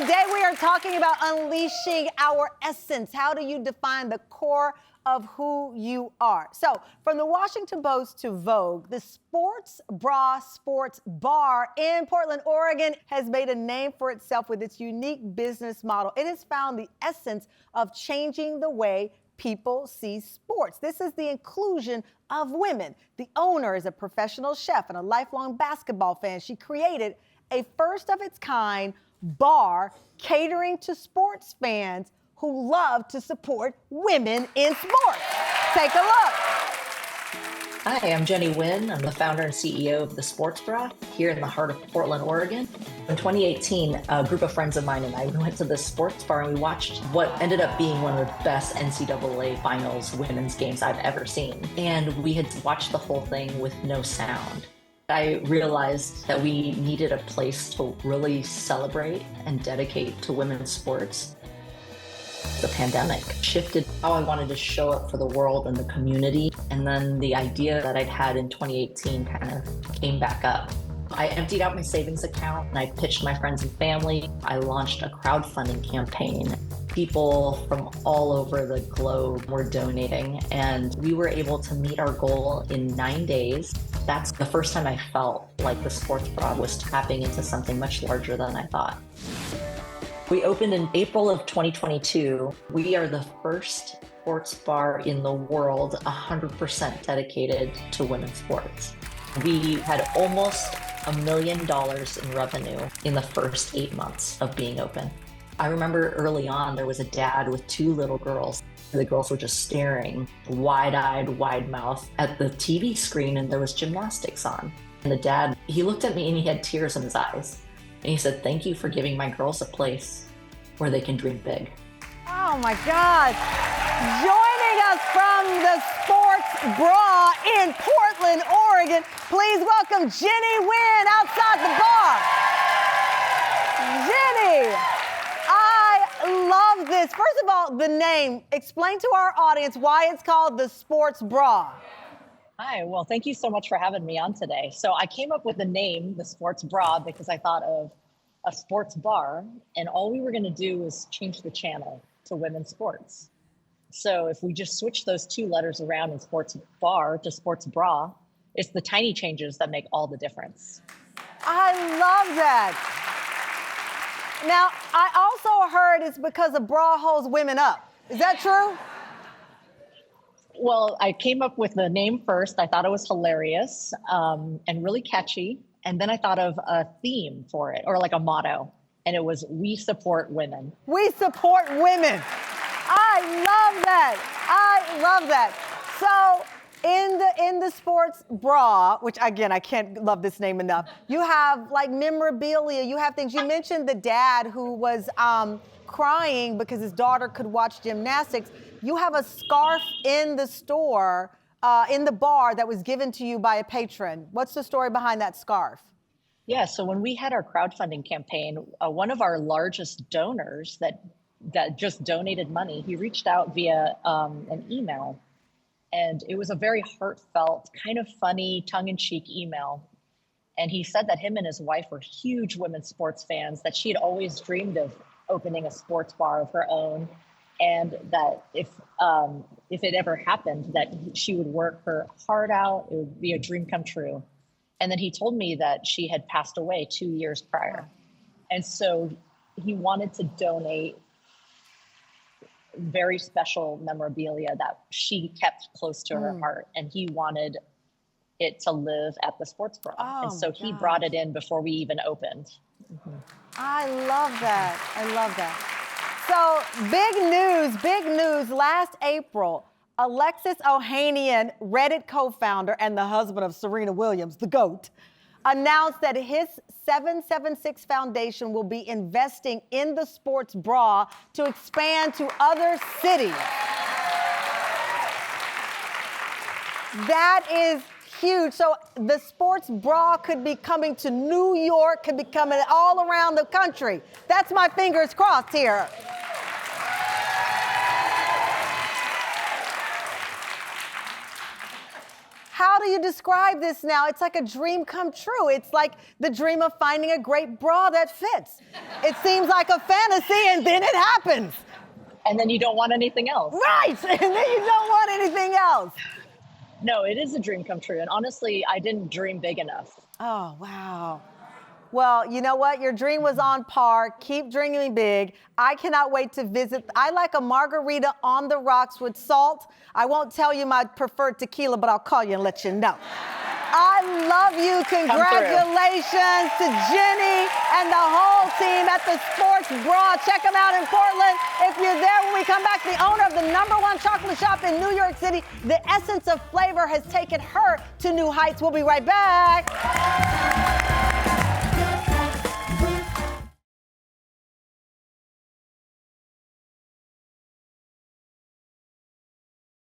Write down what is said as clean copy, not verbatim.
Today we are talking about unleashing our essence. How do you define the core of who you are? So, from the Washington Post to Vogue, the sports bra sports bar in Portland, Oregon has made a name for itself with its unique business model. It has found the essence of changing the way people see sports. This is the inclusion of women. The owner is a professional chef and a lifelong basketball fan. She created a first of its kind bar catering to sports fans who love to support women in sports. Take a look. Hi, I'm Jenny Nguyen. I'm the founder and CEO of The Sports Bra here in the heart of Portland, Oregon. In 2018, a group of friends of mine and I went to the sports bar and we watched what ended up being one of the best NCAA finals women's games I've ever seen. And we had watched the whole thing with no sound. I realized that we needed a place to really celebrate and dedicate to women's sports. The pandemic shifted how I wanted to show up for the world and the community. And then the idea that I'd had in 2018 kind of came back up. I emptied out my savings account and I pitched my friends and family. I launched a crowdfunding campaign. People from all over the globe were donating and we were able to meet our goal in 9 days. That's the first time I felt like the sports bra was tapping into something much larger than I thought. We opened in April of 2022. We are the first sports bar in the world 100% dedicated to women's sports. We had almost $1 million in revenue in the first 8 months of being open. I remember early on, there was a dad with 2 little girls. The girls were just staring, wide-eyed, wide-mouthed at the TV screen, and there was gymnastics on. And the dad, he looked at me and he had tears in his eyes. And he said, "Thank you for giving my girls a place where they can dream big." Oh my gosh. Joining us from the sports bra in Portland, Oregon, please welcome Jenny Nguyen outside the bar. Jenny, I love this. First of all, the name. Explain to our audience why it's called the sports bra. Hi, well, thank you so much for having me on today. So I came up with the name, the sports bra, because I thought of a sports bar, and all we were going to do was change the channel to women's sports. So if we just switch those 2 letters around in sports bar to sports bra, it's the tiny changes that make all the difference. I love that. Now, I also heard it's because a bra holds women up. Is that true? Well, I came up with the name first. I thought it was hilarious and really catchy. And then I thought of a theme for it, or like a motto. And it was, "We support women." We support women. I love that. I love that. So in the sports bra, which again, I can't love this name enough, you have like memorabilia, you have things. You mentioned the dad who was crying because his daughter could watch gymnastics. You have a scarf in the store, in the bar, that was given to you by a patron. What's the story behind that scarf? Yeah, so when we had our crowdfunding campaign, one of our largest donors that just donated money, he reached out via an email. And it was a very heartfelt, kind of funny, tongue-in-cheek email. And he said that him and his wife were huge women's sports fans, that she had always dreamed of opening a sports bar of her own, and that if it ever happened, that she would work her heart out. It would be a dream come true. And then he told me that she had passed away 2 years prior. And so he wanted to donate very special memorabilia that she kept close to her heart. And he wanted it to live at the sports bra. And so he brought it in before we even opened. I love that. I love that. So big news. Last April, Alexis Ohanian, Reddit co-founder and the husband of Serena Williams, the GOAT, announced that his 776 Foundation will be investing in the sports bra to expand to other cities. That is huge. So the sports bra could be coming to New York, could be coming all around the country. That's my fingers crossed here. How how do you describe this now? It's like a dream come true. It's like the dream of finding a great bra that fits. It seems like a fantasy, and then it happens. And then you don't want anything else. Right, and then you don't want anything else. No, it is a dream come true. And honestly, I didn't dream big enough. Oh, wow. Well, you know what? Your dream was on par. Keep dreaming big. I cannot wait to visit. I like a margarita on the rocks with salt. I won't tell you my preferred tequila, but I'll call you and let you know. I love you. Congratulations to Jenny and the whole team at the Sports Bra. Check them out in Portland. If you're there when we come back, the owner of the #1 chocolate shop in New York City, the essence of flavor has taken her to new heights. We'll be right back.